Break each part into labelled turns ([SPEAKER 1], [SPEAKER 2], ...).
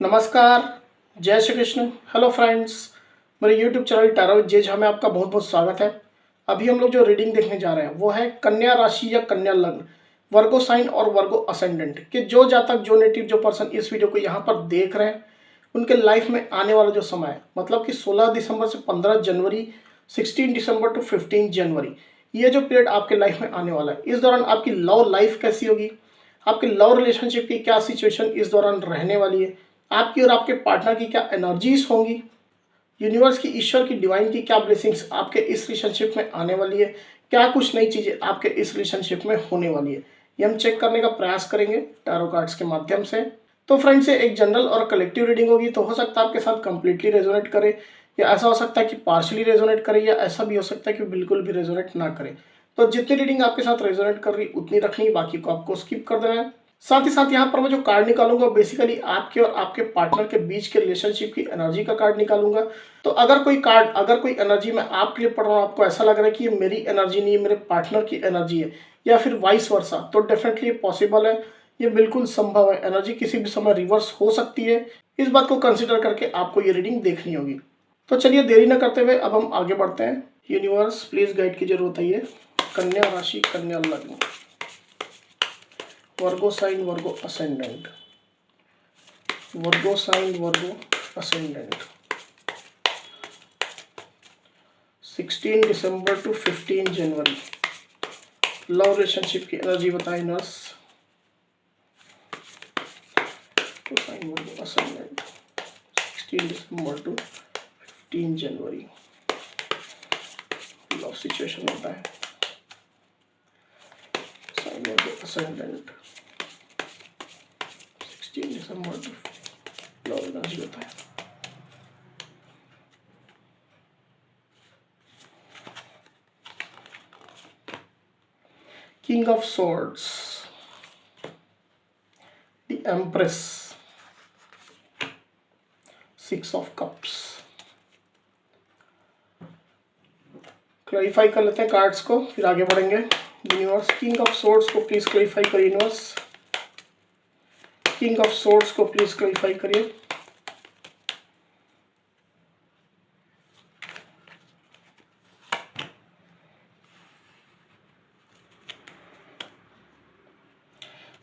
[SPEAKER 1] नमस्कार, जय Shri Krishna. Hello friends, मेरे यूट्यूब चैनल टैरो विद जेज में आपका बहुत बहुत स्वागत है। अभी हम लोग जो रीडिंग देखने जा रहे हैं वो है कन्या राशि या कन्या लग्न, वर्गो साइन और वर्गो असेंडेंट के जो जातक जो नेटिव जो पर्सन इस वीडियो को यहाँ पर देख रहे हैं उनके लाइफ में आने वाला जो समय है, मतलब कि 16 दिसंबर से 15 जनवरी, 16 दिसंबर टू 15 जनवरी, ये जो पीरियड आपके लाइफ में आने वाला है, इस दौरान आपकी लव लाइफ कैसी होगी, आपके लव रिलेशनशिप की क्या सिचुएशन इस दौरान रहने वाली है, आपकी और आपके पार्टनर की क्या एनर्जीज होंगी, यूनिवर्स की, ईश्वर की, डिवाइन की क्या ब्लेसिंग्स आपके इस रिलेशनशिप में आने वाली है, क्या कुछ नई चीज़ें आपके इस रिलेशनशिप में होने वाली है, ये हम चेक करने का प्रयास करेंगे टैरो कार्ड्स के माध्यम से। तो फ्रेंड्स, ये एक जनरल और कलेक्टिव रीडिंग होगी, तो हो सकता है आपके साथ कंप्लीटली रेजोनेट करे, या ऐसा हो सकता है कि पार्शली रेजोनेट करे, या ऐसा भी हो सकता है कि बिल्कुल भी रेजोनेट ना करे। तो जितनी रीडिंग आपके साथ रेजोनेट कर रही उतनी रखनी, बाकी को आपको स्किप कर देना है। साथ ही साथ यहाँ पर मैं जो कार्ड निकालूंगा बेसिकली आपके और आपके पार्टनर के बीच के रिलेशनशिप की एनर्जी का कार्ड निकालूंगा। तो अगर कोई कार्ड, अगर कोई एनर्जी मैं आपके लिए पढ़ रहा हूँ, आपको ऐसा लग रहा है कि ये मेरी एनर्जी नहीं है, मेरे पार्टनर की एनर्जी है, या फिर वाइस वर्सा, तो डेफिनेटली पॉसिबल है, ये बिल्कुल संभव है। एनर्जी किसी भी समय रिवर्स हो सकती है, इस बात को कंसिडर करके आपको ये रीडिंग देखनी होगी। तो चलिए देरी न करते हुए अब हम आगे बढ़ते हैं। यूनिवर्स प्लीज गाइड की जरूरत है। ये कन्या राशि, कन्या लग्न, Virgo sign, Virgo ascendant, Virgo sign, Virgo ascendant, 16 December to 15 January, love relationship की एनर्जी बताएं नर्स। Sign, Virgo ascendant, 16 December to 15 January, love situation होता है। Sign, Virgo ascendant, 16 December to love energy होता है। King of Swords, the Empress, Six of Cups। Clarify कर लेते हैं कार्ड्स को, फिर आगे बढ़ेंगे। यूनिवर्स, किंग ऑफ सोर्ड्स को प्लीज क्लैरिफाई करिए। यूनिवर्स, किंग ऑफ सोर्ड्स को प्लीज क्लैरिफाई करिए।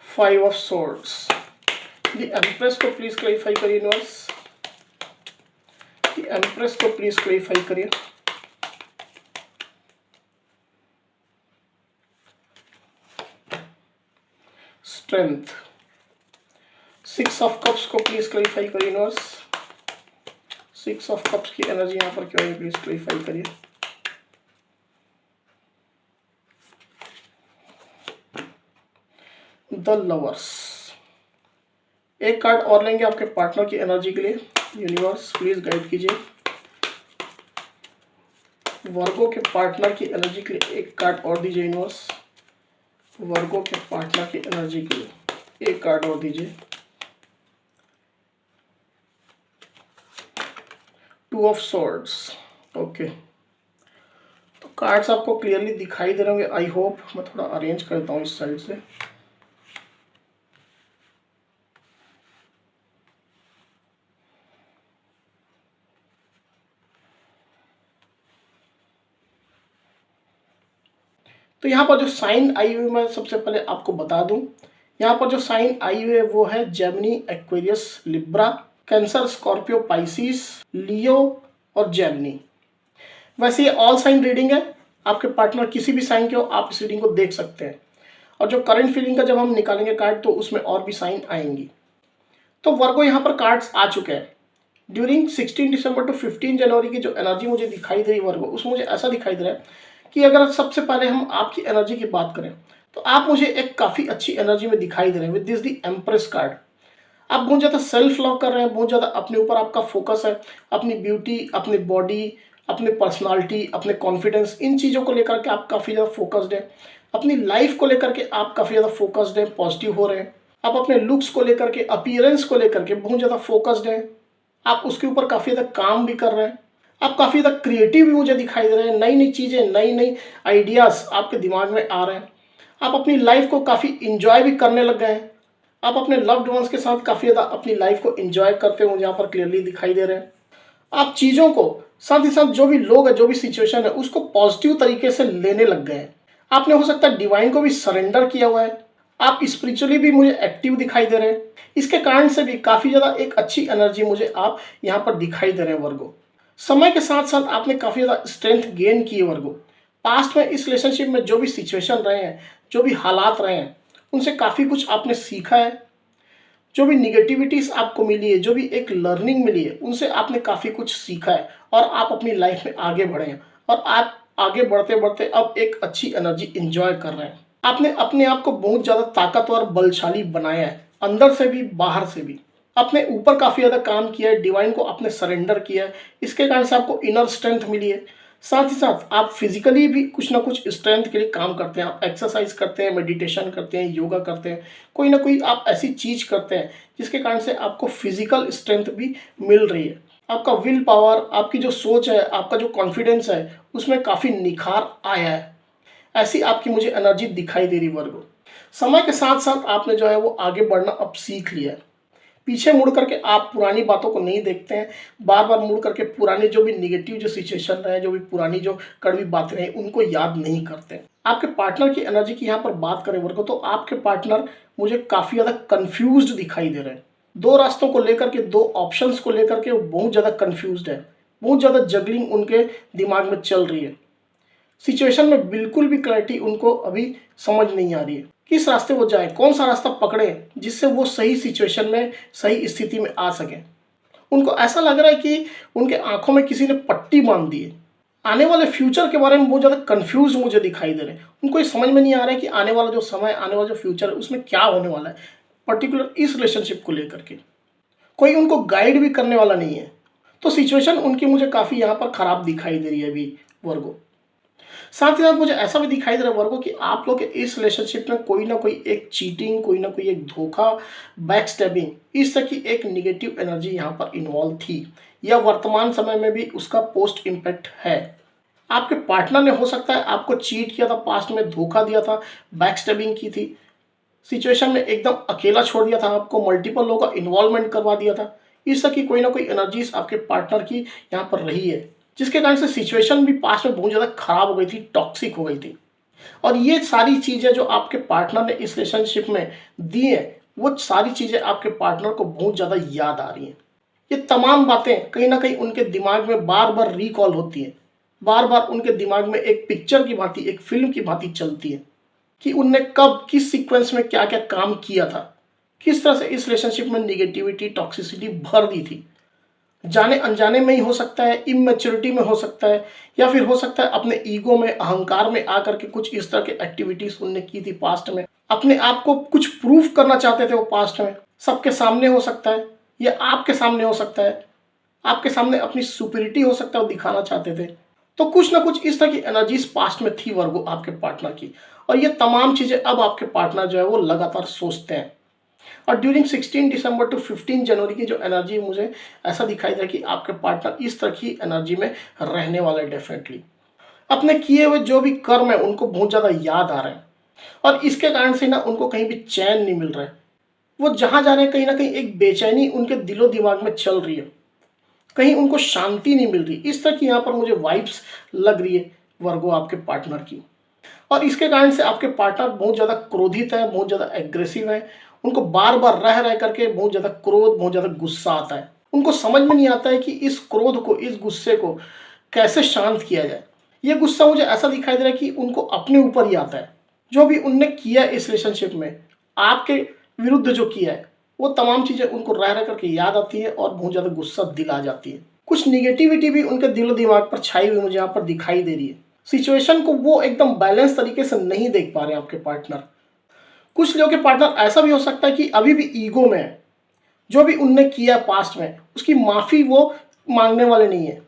[SPEAKER 1] Five of swords, the empress को प्लीज क्लैरिफाई करिए। यूनिवर्स, द एम्प्रेस को प्लीज क्लैरिफाई करिए। स्ट्रेंथ, सिक्स ऑफ कप्स को प्लीज क्लैरिफाई करिए। यूनिवर्स, सिक्स ऑफ कप्स की एनर्जी यहाँ पर क्या है, प्लीज क्लैरिफाई करिए। द लवर्स, एक कार्ड और लेंगे आपके पार्टनर की एनर्जी के लिए। यूनिवर्स प्लीज गाइड कीजिए। वर्गो के पार्टनर की एनर्जी के लिए एक कार्ड और दीजिए। यूनिवर्स, वर्गो के पार्टनर की एनर्जी के लिए एक कार्ड और दीजिए। Two of swords, okay. तो कार्ड्स आपको क्लियरली दिखाई दे रहे होंगे, आई होप। मैं थोड़ा अरेंज करता हूँ इस साइड से। तो यहाँ पर जो साइन आई हुई, मैं सबसे पहले आपको बता दूं, यहाँ पर जो साइन आई हुई है वो है Gemini, Aquarius, Libra, Cancer, Scorpio, Pisces, Leo और जेमिनी। वैसे ये ऑल साइन रीडिंग है, आपके पार्टनर किसी भी साइन के हो आप इस रीडिंग को देख सकते हैं। और जो करंट फीलिंग का जब हम निकालेंगे कार्ड तो उसमें और भी साइन आएंगी। तो वर्गो यहाँ पर कार्ड्स आ चुके हैं। ड्यूरिंग 16 दिसंबर टू 15 जनवरी की जो एनर्जी मुझे दिखाई दे रही वर्गो, उसमें मुझे ऐसा दिखाई दे रहा है कि अगर सबसे पहले हम आपकी एनर्जी की बात करें तो आप मुझे एक काफ़ी अच्छी एनर्जी में दिखाई दे रहे हैं with this the empress card. आप बहुत ज़्यादा सेल्फ लव कर रहे हैं, बहुत ज़्यादा अपने ऊपर आपका फोकस है, अपनी ब्यूटी, अपनी बॉडी, अपनी पर्सनालिटी, अपने कॉन्फिडेंस, इन चीज़ों को लेकर के आप काफ़ी ज़्यादा फोकस्ड हैं। अपनी लाइफ को लेकर के आप काफ़ी ज़्यादा फोकस्ड हैं, पॉजिटिव हो रहे हैं। आप अपने लुक्स को लेकर के, अपीयरेंस को लेकर के बहुत ज़्यादा फोकस्ड हैं। आप उसके ऊपर काफ़ी ज़्यादा काम भी कर रहे हैं। आप काफ़ी ज़्यादा क्रिएटिव भी मुझे दिखाई दे रहे हैं। नई नई चीज़ें, नई नई आइडियाज़ आपके दिमाग में आ रहे हैं। आप अपनी लाइफ को काफ़ी इंजॉय भी करने लग गए हैं। आप अपने लव्ड वंस के साथ काफ़ी ज़्यादा अपनी लाइफ को एंजॉय करते हुए मुझे यहाँ पर क्लियरली दिखाई दे रहे हैं। आप चीज़ों को, साथ ही साथ जो भी लोग हैं, जो भी सिचुएशन है, उसको पॉजिटिव तरीके से लेने लग गए हैं। आपने हो सकता है डिवाइन को भी सरेंडर किया हुआ है। आप स्पिरिचुअली भी मुझे एक्टिव दिखाई दे रहे हैं। इसके कारण से भी काफ़ी ज़्यादा एक अच्छी एनर्जी मुझे आप यहाँ पर दिखाई दे रहे हैं वर्गो। समय के साथ साथ आपने काफ़ी ज़्यादा स्ट्रेंथ गेन की है वर्गो। पास्ट में इस रिलेशनशिप में जो भी सिचुएशन रहे हैं, जो भी हालात रहे हैं, उनसे काफ़ी कुछ आपने सीखा है। जो भी निगेटिविटीज़ आपको मिली है, जो भी एक लर्निंग मिली है, उनसे आपने काफ़ी कुछ सीखा है और आप अपनी लाइफ में आगे बढ़े हैं और आप आगे बढ़ते-बढ़ते अब एक अच्छी एनर्जी एन्जॉय कर रहे हैं। आपने अपने आप को बहुत ज़्यादा ताकतवर, बलशाली बनाया है, अंदर से भी, बाहर से भी। अपने ऊपर काफ़ी ज़्यादा काम किया है, डिवाइन को आपने सरेंडर किया है, इसके कारण से आपको इनर स्ट्रेंथ मिली है। साथ ही साथ आप फिजिकली भी कुछ ना कुछ स्ट्रेंथ के लिए काम करते हैं। आप एक्सरसाइज करते हैं, मेडिटेशन करते हैं, योगा करते हैं, कोई ना कोई आप ऐसी चीज़ करते हैं जिसके कारण से आपको फिजिकल स्ट्रेंथ भी मिल रही है। आपका विल पावर, आपकी जो सोच है, आपका जो कॉन्फिडेंस है, उसमें काफ़ी निखार आया है। ऐसी आपकी मुझे एनर्जी दिखाई दे रही वर्गो। समय के साथ साथ आपने जो है वो आगे बढ़ना अब सीख लिया है। पीछे मुड़ करके आप पुरानी बातों को नहीं देखते हैं, बार बार मुड़ करके पुराने जो भी निगेटिव जो सिचुएशन रहे, जो भी पुरानी जो कड़वी बातें रही, उनको याद नहीं करते। आपके पार्टनर की एनर्जी की यहाँ पर बात करें वर्गो, तो आपके पार्टनर मुझे काफ़ी ज़्यादा कन्फ्यूज्ड दिखाई दे रहे हैं। दो रास्तों को लेकर के, दो ऑप्शंस को लेकर के वो बहुत ज़्यादा कन्फ्यूज्ड है। बहुत ज़्यादा जगलिंग उनके दिमाग में चल रही है। सिचुएशन में बिल्कुल भी क्लैरिटी उनको अभी समझ नहीं आ रही है। किस रास्ते वो जाए, कौन सा रास्ता पकड़े जिससे वो सही सिचुएशन में, सही स्थिति में आ सके। उनको ऐसा लग रहा है कि उनके आंखों में किसी ने पट्टी बांध दी है। आने वाले फ्यूचर के बारे में बहुत ज़्यादा कंफ्यूज मुझे दिखाई दे रहे हैं। उनको ये समझ में नहीं आ रहा है कि आने वाला जो समय, आने वाला जो फ्यूचर है, उसमें क्या होने वाला है, पर्टिकुलर इस रिलेशनशिप को लेकर के। कोई उनको गाइड भी करने वाला नहीं है। तो सिचुएशन उनकी मुझे काफ़ी यहाँ पर ख़राब दिखाई दे रही है अभी वर्गो। साथ ही साथ मुझे ऐसा भी दिखाई दे रहा है वर्गो कि आप लोग के इस रिलेशनशिप में कोई ना कोई एक चीटिंग, कोई ना कोई एक धोखा, बैक स्टैबिंग, इस तरह की एक निगेटिव एनर्जी यहाँ पर इन्वॉल्व थी, या वर्तमान समय में भी उसका पोस्ट इम्पैक्ट है। आपके पार्टनर ने हो सकता है आपको चीट किया था, पास्ट में धोखा दिया था, बैक स्टैबिंग की थी, सिचुएशन में एकदम अकेला छोड़ दिया था, आपको मल्टीपल लोगों का इन्वॉल्वमेंट करवा दिया था। इस तरह की कोई ना कोई एनर्जीज आपके पार्टनर की यहाँ पर रही है, जिसके कारण से सिचुएशन भी पास्ट में बहुत ज़्यादा खराब हो गई थी, टॉक्सिक हो गई थी। और ये सारी चीज़ें जो आपके पार्टनर ने इस रिलेशनशिप में दी है, वो सारी चीज़ें आपके पार्टनर को बहुत ज़्यादा याद आ रही हैं। ये तमाम बातें कहीं ना कहीं उनके दिमाग में बार बार रिकॉल होती हैं, बार बार उनके दिमाग में एक पिक्चर की भांति, एक फिल्म की भांति चलती है कि उनने कब, किस सीक्वेंस में क्या क्या काम किया था, किस तरह से इस रिलेशनशिप में निगेटिविटी, टॉक्सिसिटी भर दी थी। जाने अनजाने में ही हो सकता है, इमेच्योरिटी में हो सकता है, या फिर हो सकता है अपने ईगो में, अहंकार में आकर के कुछ इस तरह के एक्टिविटीज उनने की थी पास्ट में। अपने आप को कुछ प्रूफ करना चाहते थे वो पास्ट में, सबके सामने हो सकता है या आपके सामने हो सकता है, आपके सामने अपनी सुपीरियरिटी हो सकता है वो दिखाना चाहते थे। तो कुछ ना कुछ इस तरह की एनर्जीज पास्ट में थी वर्गो आपके पार्टनर की, और ये तमाम चीज़ें अब आपके पार्टनर जो है वो लगातार सोचते हैं। और ड्यूरिंग 16 दिसंबर टू 15 जनवरी की जो एनर्जी मुझे ऐसा दिखाई दे कि आपके पार्टनर इस तरह की एनर्जी में रहने वाला है डेफिनेटली। अपने किए हुए जो भी कर्म है उनको बहुत ज़्यादा याद आ रहे हैं, और इसके कारण से ना उनको कहीं भी चैन नहीं मिल रहा है। वो जहाँ जा रहे हैं कहीं ना कहीं एक बेचैनी उनके दिलो दिमाग में चल रही है, कहीं उनको शांति नहीं मिल रही। इस तरह की यहाँ पर मुझे वाइब्स लग रही है वर्गो आपके पार्टनर की। और इसके कारण से आपके पार्टनर बहुत ज़्यादा क्रोधित है, बहुत ज़्यादा एग्रेसिव है। उनको बार बार रह रह करके बहुत ज़्यादा क्रोध, बहुत ज़्यादा गुस्सा आता है। उनको समझ में नहीं आता है कि इस क्रोध को, इस गुस्से को कैसे शांत किया जाए। ये गुस्सा मुझे ऐसा दिखाई दे रहा है कि उनको अपने ऊपर ही आता है। जो भी उनने किया इस रिलेशनशिप में, आपके विरुद्ध जो किया है, वो तमाम चीज़ें उनको रह रह करके याद आती है और बहुत ज़्यादा गुस्सा दिल आ जाती है। कुछ निगेटिविटी भी उनके दिलो दिमाग पर छाई हुई मुझे यहाँ पर दिखाई दे रही है। सिचुएशन को वो एकदम बैलेंस तरीके से नहीं देख पा रहे हैं आपके पार्टनर। कुछ लोगों के पार्टनर ऐसा भी हो सकता है कि अभी भी ईगो में है, जो भी उनने किया पास्ट में उसकी माफ़ी वो मांगने वाले नहीं है।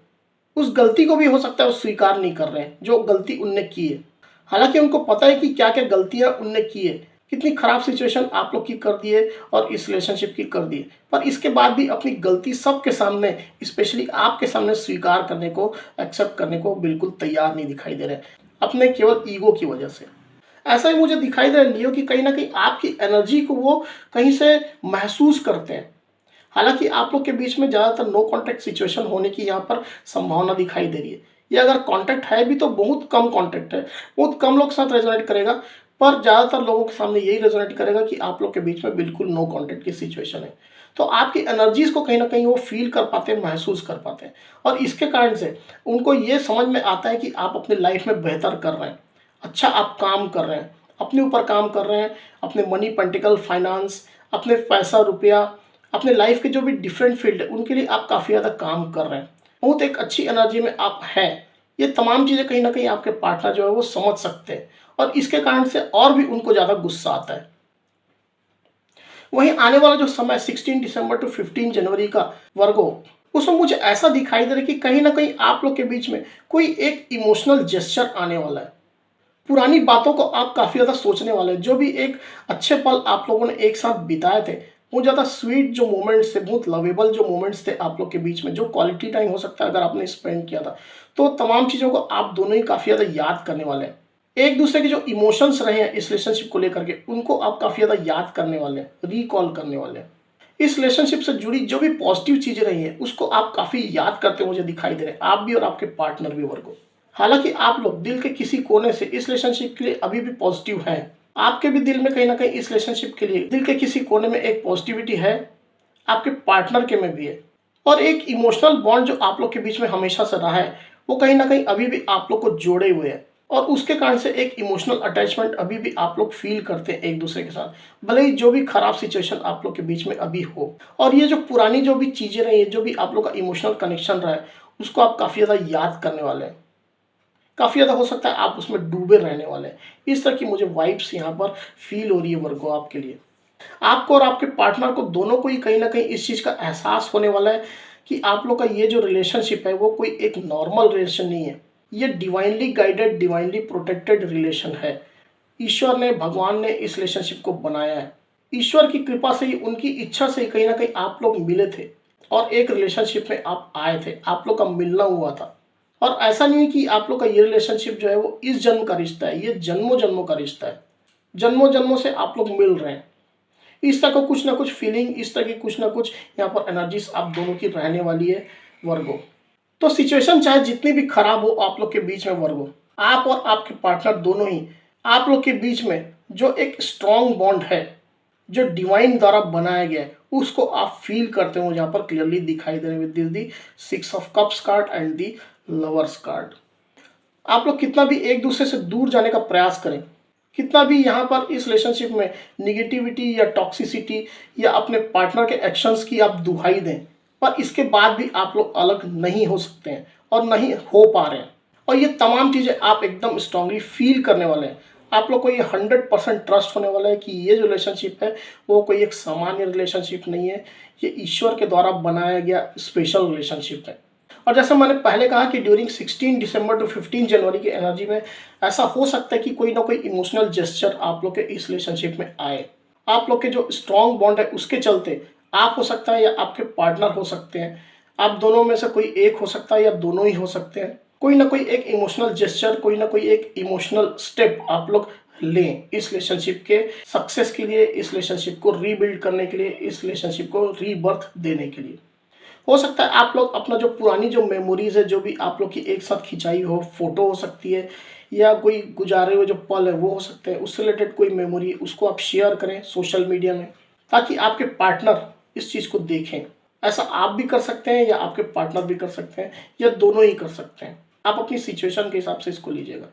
[SPEAKER 1] उस गलती को भी हो सकता है वो स्वीकार नहीं कर रहे हैं जो गलती उनने की है। हालांकि उनको पता है कि क्या क्या गलतियां उनने की है, कितनी खराब सिचुएशन आप लोग की कर दी है और इस रिलेशनशिप की कर दी है, पर इसके बाद भी अपनी गलती सबके सामने, स्पेशली आपके सामने स्वीकार करने को, एक्सेप्ट करने को बिल्कुल तैयार नहीं दिखाई दे रहे, अपने केवल ईगो की वजह से। ऐसा ही मुझे दिखाई दे रहा है लियो कि कहीं ना कहीं आपकी एनर्जी को वो कहीं से महसूस करते हैं। हालांकि आप लोग के बीच में ज़्यादातर नो कांटेक्ट सिचुएशन होने की यहाँ पर संभावना दिखाई दे रही है। या अगर कांटेक्ट है भी तो बहुत कम कांटेक्ट है, बहुत कम लोग साथ रेजोनेट करेगा, पर ज़्यादातर लोगों के सामने यही रेजोनेट करेगा कि आप लोग के बीच में बिल्कुल नो कांटेक्ट की सिचुएशन है। तो आपकी एनर्जीज को कहीं ना कहीं वो फील कर पाते हैं, महसूस कर पाते हैं, और इसके कारण से उनको ये समझ में आता है कि आप अपनी लाइफ में बेहतर कर रहे हैं, अच्छा आप काम कर रहे हैं, अपने ऊपर काम कर रहे हैं, अपने मनी पॉलिटिकल फाइनेंस, अपने पैसा रुपया, अपने लाइफ के जो भी डिफरेंट फील्ड है उनके लिए आप काफ़ी ज़्यादा काम कर रहे हैं, बहुत एक अच्छी एनर्जी में आप हैं। ये तमाम चीज़ें कहीं ना कहीं आपके पार्टनर जो है वो समझ सकते हैं, और इसके कारण से और भी उनको ज़्यादा गुस्सा आता है। वहीं आने वाला जो समय 16 दिसंबर टू 15 जनवरी का वर्गो, उसमें मुझे ऐसा दिखाई दे रहा है कि कहीं ना कहीं आप लोग के बीच में कोई एक इमोशनल जेस्चर आने वाला है। पुरानी बातों को आप काफ़ी ज़्यादा सोचने वाले हैं। जो भी एक अच्छे पल आप लोगों ने एक साथ बिताए थे, वो ज़्यादा स्वीट जो मोमेंट्स थे, बहुत लवेबल जो मोमेंट्स थे आप लोग के बीच में, जो क्वालिटी टाइम हो सकता है अगर आपने स्पेंड किया था, तो तमाम चीज़ों को आप दोनों ही काफ़ी ज़्यादा याद करने वाले हैं। एक दूसरे के जो इमोशंस रहे हैं इस रिलेशनशिप को लेकर के, उनको आप काफ़ी ज़्यादा याद करने वाले हैं, रिकॉल करने वाले हैं। इस रिलेशनशिप से जुड़ी जो भी पॉजिटिव चीज़ें रही हैं उसको आप काफ़ी याद करते हुए मुझे दिखाई दे रहे हैं, आप भी और आपके पार्टनर भी वर्गो। हालांकि आप लोग दिल के किसी कोने से इस रिलेशनशिप के लिए अभी भी पॉजिटिव हैं। आपके भी दिल में कहीं ना कहीं इस रिलेशनशिप के लिए दिल के किसी कोने में एक पॉजिटिविटी है, आपके पार्टनर के में भी है। और एक इमोशनल बॉन्ड जो आप लोग के बीच में हमेशा से रहा है, वो कहीं ना कहीं अभी भी आप लोग को जोड़े हुए है, और उसके कारण से एक इमोशनल अटैचमेंट अभी भी आप लोग फील करते हैं एक दूसरे के साथ, भले ही जो भी खराब सिचुएशन आप लोग के बीच में अभी हो। और ये जो पुरानी जो भी चीज़ें रही है, जो भी आप लोग का इमोशनल कनेक्शन रहा है, उसको आप काफ़ी ज़्यादा याद करने वाले हैं। काफ़ी ज़्यादा हो सकता है आप उसमें डूबे रहने वाले हैं। इस तरह की मुझे वाइब्स यहाँ पर फील हो रही है वर्गो आपके लिए। आपको और आपके पार्टनर को दोनों को ही कहीं ना कहीं इस चीज़ का एहसास होने वाला है कि आप लोग का ये जो रिलेशनशिप है वो कोई एक नॉर्मल रिलेशन नहीं है, ये divinely guided, divinely protected relation है। ईश्वर ने, भगवान ने इस रिलेशनशिप को बनाया है। ईश्वर की कृपा से ही, उनकी इच्छा से ही कहीं ना कहीं आप लोग मिले थे और एक रिलेशनशिप में आप आए थे, आप लोग का मिलना हुआ था। और ऐसा नहीं है कि आप लोग का ये रिलेशनशिप जो है वो इस जन्म का रिश्ता है, ये जन्मों जन्मों का रिश्ता है। जन्मों जन्मों से आप लोग मिल रहे हैं। इस तरह का कुछ ना कुछ फीलिंग, इस तरह की कुछ ना कुछ यहाँ पर एनर्जीज आप दोनों की रहने वाली है वर्गो। तो सिचुएशन चाहे जितनी भी खराब हो आप लोग के बीच में वर्गो, आप और आपके पार्टनर दोनों ही, आप लोग के बीच में जो एक स्ट्रॉन्ग बॉन्ड है, जो डिवाइन द्वारा बनाया गया है, उसको आप फील करते हो जहाँ पर क्लियरली दिखाई दे रहे हैं with the 6 of cups card and the lovers card. आप लोग कितना भी एक दूसरे से दूर जाने का प्रयास करें, कितना भी यहाँ पर इस रिलेशनशिप में निगेटिविटी या टॉक्सिसिटी या अपने पार्टनर के एक्शंस की आप दुहाई दें, पर इसके बाद भी आप लोग अलग नहीं हो सकते हैं और नहीं हो पा रहे हैं। और ये तमाम चीज़ें आप एकदम स्ट्रांगली फील करने वाले हैं। आप लोग को ये 100% ट्रस्ट होने वाला है कि ये जो रिलेशनशिप है वो कोई एक सामान्य रिलेशनशिप नहीं है, ये ईश्वर के द्वारा बनाया गया स्पेशल रिलेशनशिप है। और जैसे मैंने पहले कहा कि ड्यूरिंग 16 दिसंबर टू 15 जनवरी की एनर्जी में ऐसा हो सकता है कि कोई ना कोई इमोशनल जेस्चर आप लोग के इस रिलेशनशिप में आए। आप लोग के जो स्ट्रॉन्ग बॉन्ड है उसके चलते आप हो सकता है या आपके पार्टनर हो सकते हैं, आप दोनों में से कोई एक हो सकता है या दोनों ही हो सकते हैं, कोई ना कोई एक इमोशनल जेस्चर, कोई ना कोई एक इमोशनल स्टेप आप लोग लें इस रिलेशनशिप के सक्सेस के लिए, इस रिलेशनशिप को रीबिल्ड करने के लिए, इस रिलेशनशिप को रीबर्थ देने के लिए। हो सकता है आप लोग अपना जो पुरानी जो मेमोरीज है, जो भी आप लोग की एक साथ खिंचाई हो फोटो हो सकती है, या कोई गुजारे हुए जो पल है वो हो सकते हैं, उससे रिलेटेड कोई मेमोरी, उसको आप शेयर करें सोशल मीडिया में, ताकि आपके पार्टनर इस चीज़ को देखें। ऐसा आप भी कर सकते हैं या आपके पार्टनर भी कर सकते हैं या दोनों ही कर सकते हैं। आप अपनी सिचुएशन के हिसाब से इसको लीजिएगा।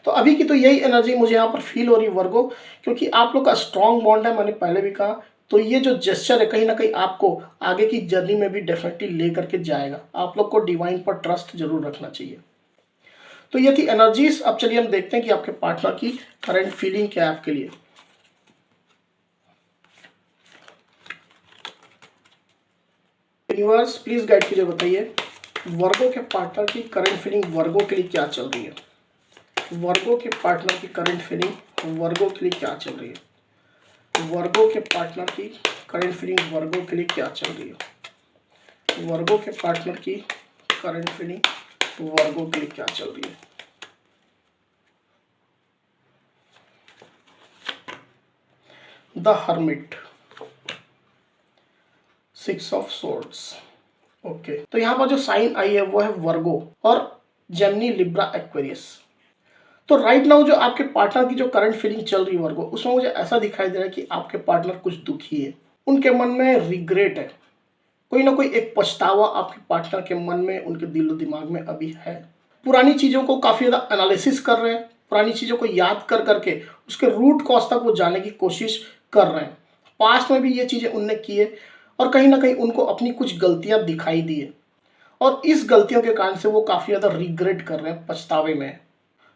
[SPEAKER 1] तो अभी की तो यही एनर्जी मुझे यहाँ पर फील हो रही है वर्गो, क्योंकि आप लोग का स्ट्रॉन्ग बॉन्ड है, मैंने पहले भी कहा। तो ये जो जेस्चर है कहीं ना कहीं आपको आगे की जर्नी में भी डेफिनेटली ले करके जाएगा। आप लोग को डिवाइन पर ट्रस्ट जरूर रखना चाहिए। तो ये थी एनर्जीज। अब चलिए हम देखते हैं कि आपके पार्टनर की करंट फीलिंग क्या है आपके लिए। यूनिवर्स प्लीज गाइड कीजिए, बताइए वर्गो के पार्टनर की करंट फीलिंग वर्गो के लिए क्या चल रही है। वर्गो के पार्टनर की करंट फीलिंग वर्गो के लिए क्या चल रही है। वर्गो के पार्टनर की करंट फीलिंग वर्गो के लिए क्या चल रही है। वर्गो के पार्टनर की करंट फीलिंग वर्गो के लिए क्या चल रही है। The hermit, 6 of swords. Okay, तो यहाँ पर जो साइन आई है वो है वर्गो और जेमिनी, लिब्रा, एक्वेरियस। तो राइट नाउ जो आपके पार्टनर की जो करंट फीलिंग चल रही है वर्गो, उसमें मुझे ऐसा दिखाई दे रहा है कि आपके पार्टनर कुछ दुखी है, उनके मन में रिग्रेट है, कोई ना कोई एक पछतावा आपके पार्टनर के मन में, उनके दिलो दिमाग में अभी है। पुरानी चीज़ों को काफ़ी ज़्यादा एनालिसिस कर रहे हैं, पुरानी चीज़ों को याद कर करके उसके रूट कॉज तक वो जाने की कोशिश कर रहे हैं। पास्ट में भी ये चीज़ें उनने की है और कहीं ना कहीं उनको अपनी कुछ गलतियां दिखाई दी है और इस गलतियों के कारण से वो काफ़ी ज़्यादा रिग्रेट कर रहे हैं, पछतावे में।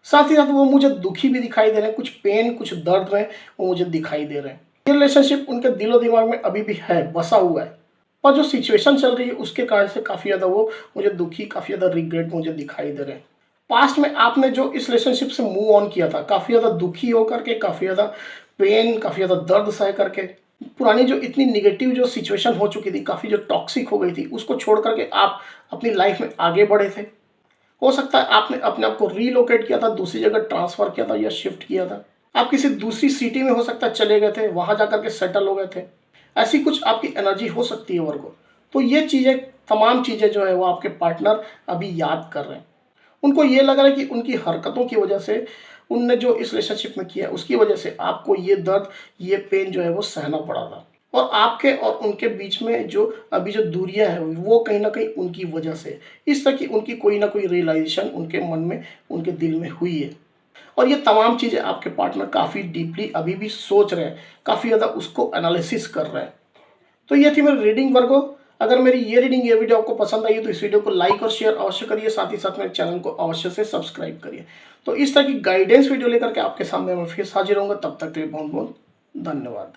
[SPEAKER 1] साथ ही साथ वो मुझे दुखी भी दिखाई दे रहे हैं, कुछ पेन, कुछ दर्द में वो मुझे दिखाई दे रहे हैं। ये रिलेशनशिप उनके दिलो दिमाग में अभी भी है, बसा हुआ है, और जो सिचुएशन चल रही है उसके कारण से काफ़ी ज़्यादा वो मुझे दुखी, काफ़ी ज़्यादा रिग्रेट मुझे दिखाई दे रहे हैं। पास्ट में आपने जो इस रिलेशनशिप से मूव ऑन किया था, काफ़ी ज़्यादा दुखी होकर के, काफ़ी ज़्यादा पेन, काफ़ी ज़्यादा दर्द सह करके, पुरानी जो इतनी निगेटिव जो सिचुएशन हो चुकी थी, काफ़ी जो टॉक्सिक हो गई थी, उसको छोड़ करके आप अपनी लाइफ में आगे बढ़े थे। हो सकता है आपने अपने आप को रीलोकेट किया था, दूसरी जगह ट्रांसफ़र किया था या शिफ्ट किया था। आप किसी दूसरी सिटी में हो सकता है चले गए थे, वहाँ जा करके सेटल हो गए थे। ऐसी कुछ आपकी एनर्जी हो सकती है वर्गो। तो ये चीज़ें, तमाम चीज़ें जो है वो आपके पार्टनर अभी याद कर रहे हैं। उनको ये लग रहा है कि उनकी हरकतों की वजह से, उनने जो इस रिलेशनशिप में किया उसकी वजह से आपको ये दर्द, ये पेन जो है वो सहना पड़ा था। और आपके और उनके बीच में जो अभी जो दूरियां हैं वो कहीं ना कहीं उनकी वजह से, इस तरह की उनकी कोई ना कोई रियलाइजेशन उनके मन में, उनके दिल में हुई है। और ये तमाम चीज़ें आपके पार्टनर काफ़ी डीपली अभी भी सोच रहे हैं, काफ़ी ज़्यादा उसको एनालिसिस कर रहे हैं। तो ये थी मेरी रीडिंग वर्गो। अगर मेरी ये रीडिंग, ये वीडियो आपको पसंद आई तो इस वीडियो को लाइक और शेयर अवश्य करिए, साथ ही साथ मेरे चैनल को अवश्य से सब्सक्राइब करिए। तो इस तरह की गाइडेंस वीडियो लेकर के आपके सामने मैं फिर हाजिर होऊंगा। तब तक के लिए बहुत बहुत धन्यवाद।